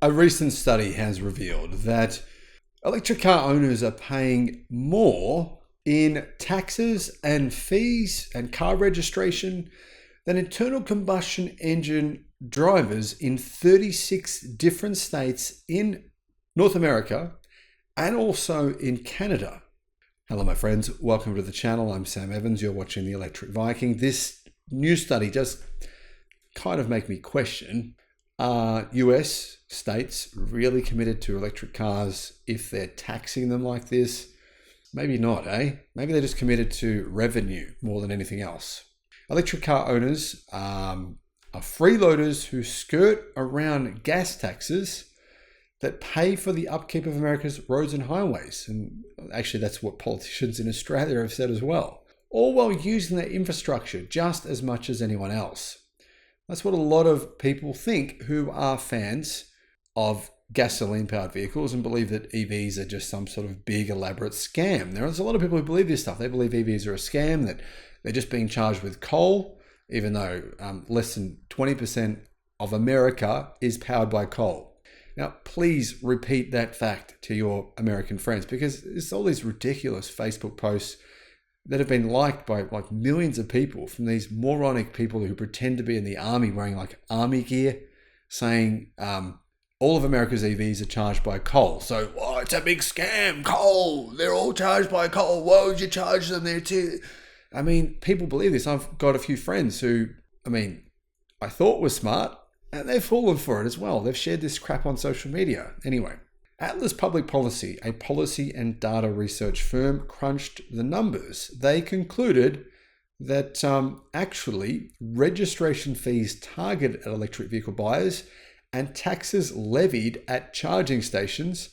A recent study has revealed that electric car owners are paying more in taxes and fees and car registration than internal combustion engine drivers in 36 different states in North America and also in Canada. Hello, my friends. Welcome to the channel. I'm Sam Evans. You're watching the Electric Viking. This new study does kind of make me question, are U.S. states really committed to electric cars if they're taxing them like this? Maybe not, eh? Maybe they're just committed to revenue more than anything else. Electric car owners are freeloaders who skirt around gas taxes that pay for the upkeep of America's roads and highways. And actually, that's what politicians in Australia have said as well. All while using their infrastructure just as much as anyone else. That's what a lot of people think who are fans of gasoline-powered vehicles and believe that EVs are just some sort of big, elaborate scam. There's a lot of people who believe this stuff. They believe EVs are a scam, that they're just being charged with coal, even though less than 20% of America is powered by coal. Now, please repeat that fact to your American friends, because there's all these ridiculous Facebook posts that have been liked by like millions of people from these moronic people who pretend to be in the army wearing like army gear, saying all of America's EVs are charged by coal. So, oh, it's a big scam, coal. They're all charged by coal. Why would you charge them there too? I mean, people believe this. I've got a few friends who, I thought were smart, and they've fallen for it as well. They've shared this crap on social media. Anyway, Atlas Public Policy, a policy and data research firm, crunched the numbers. They concluded that actually registration fees targeted at electric vehicle buyers and taxes levied at charging stations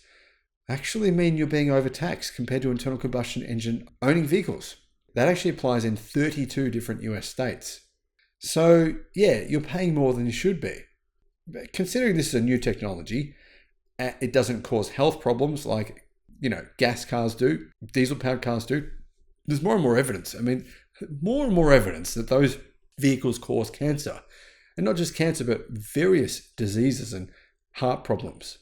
actually mean you're being overtaxed compared to internal combustion engine owning vehicles. That actually applies in 32 different U.S. states. So yeah, you're paying more than you should be. But considering this is a new technology, it doesn't cause health problems like, gas cars do, diesel-powered cars do. There's more and more evidence. More and more evidence that those vehicles cause cancer. And not just cancer, but various diseases and heart problems.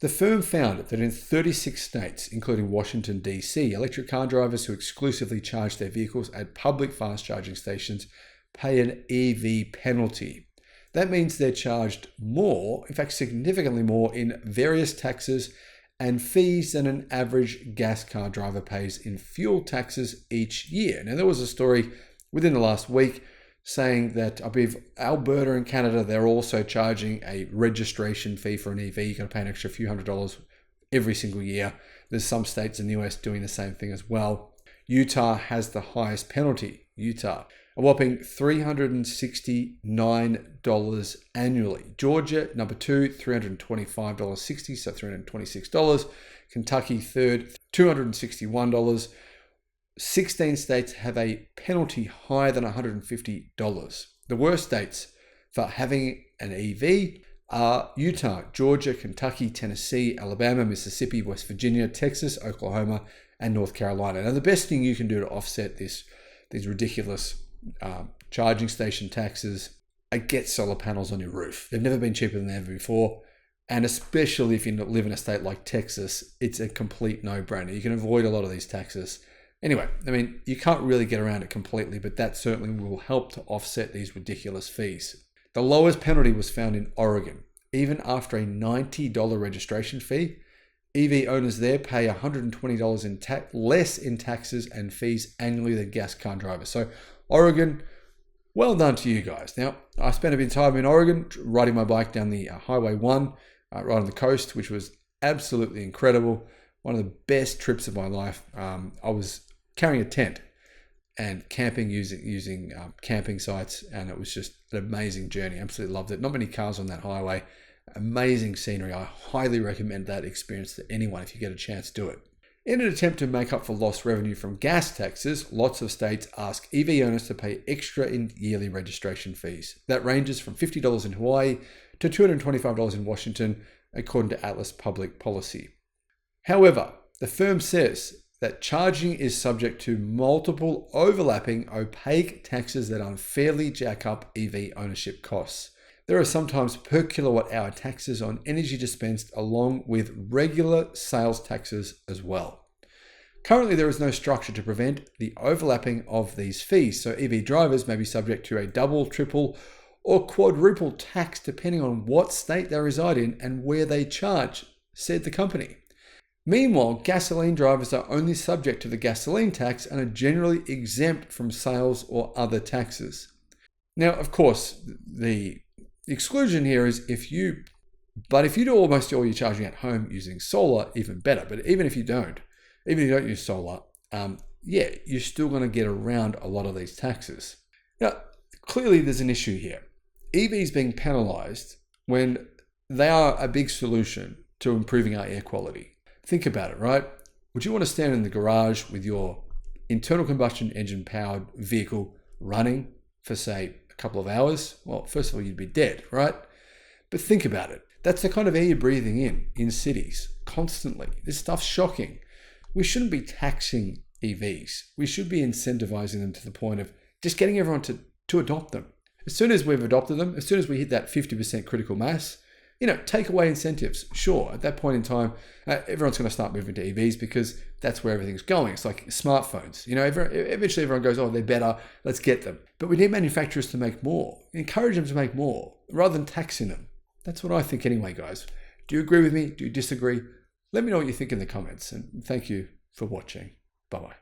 The firm found that in 36 states, including Washington, D.C., electric car drivers who exclusively charge their vehicles at public fast charging stations pay an EV penalty. That means they're charged more, in fact, significantly more, in various taxes and fees than an average gas car driver pays in fuel taxes each year. Now, there was a story within the last week saying that I believe Alberta and Canada, they're also charging a registration fee for an EV. You've got to pay an extra few $100s every single year. There's some states in the US doing the same thing as well. Utah has the highest penalty. Utah, a whopping $369 annually. Georgia, number 2, $325.60, so $326. Kentucky, third, $261. 16 states have a penalty higher than $150. The worst states for having an EV are Utah, Georgia, Kentucky, Tennessee, Alabama, Mississippi, West Virginia, Texas, Oklahoma, and North Carolina. Now, the best thing you can do to offset these ridiculous charging station taxes are get solar panels on your roof. They've never been cheaper than they ever before. And especially if you live in a state like Texas, it's a complete no-brainer. You can avoid a lot of these taxes. Anyway, you can't really get around it completely, but that certainly will help to offset these ridiculous fees. The lowest penalty was found in Oregon. Even after a $90 registration fee, EV owners there pay $120 less in taxes and fees annually than gas car drivers. So Oregon, well done to you guys. Now, I spent a bit of time in Oregon riding my bike down the Highway 1 right on the coast, which was absolutely incredible. One of the best trips of my life. I was carrying a tent and camping using camping sites, and it was just an amazing journey. Absolutely loved it. Not many cars on that highway. Amazing scenery. I highly recommend that experience to anyone. If you get a chance, do it. In an attempt to make up for lost revenue from gas taxes, lots of states ask EV owners to pay extra in yearly registration fees. That ranges from $50 in Hawaii to $225 in Washington, according to Atlas Public Policy. However, the firm says that charging is subject to multiple overlapping opaque taxes that unfairly jack up EV ownership costs. There are sometimes per kilowatt hour taxes on energy dispensed along with regular sales taxes as well. Currently, there is no structure to prevent the overlapping of these fees, so EV drivers may be subject to a double, triple, or quadruple tax depending on what state they reside in and where they charge, said the company. Meanwhile, gasoline drivers are only subject to the gasoline tax and are generally exempt from sales or other taxes. Now, of course, the exclusion here is if you do almost all your charging at home using solar, even better. But even if you don't use solar, you're still going to get around a lot of these taxes. Now, clearly there's an issue here. EVs being penalized when they are a big solution to improving our air quality. Think about it, right? Would you want to stand in the garage with your internal combustion engine powered vehicle running for, say, a couple of hours? Well, first of all, you'd be dead, right? But think about it. That's the kind of air you're breathing in cities constantly. This stuff's shocking. We shouldn't be taxing EVs. We should be incentivizing them to the point of just getting everyone to adopt them. As soon as we've adopted them, as soon as we hit that 50% critical mass, take away incentives. Sure, at that point in time, everyone's going to start moving to EVs because that's where everything's going. It's like smartphones. Eventually everyone goes, oh, they're better. Let's get them. But we need manufacturers to make more. Encourage them to make more rather than taxing them. That's what I think anyway, guys. Do you agree with me? Do you disagree? Let me know what you think in the comments. And thank you for watching. Bye-bye.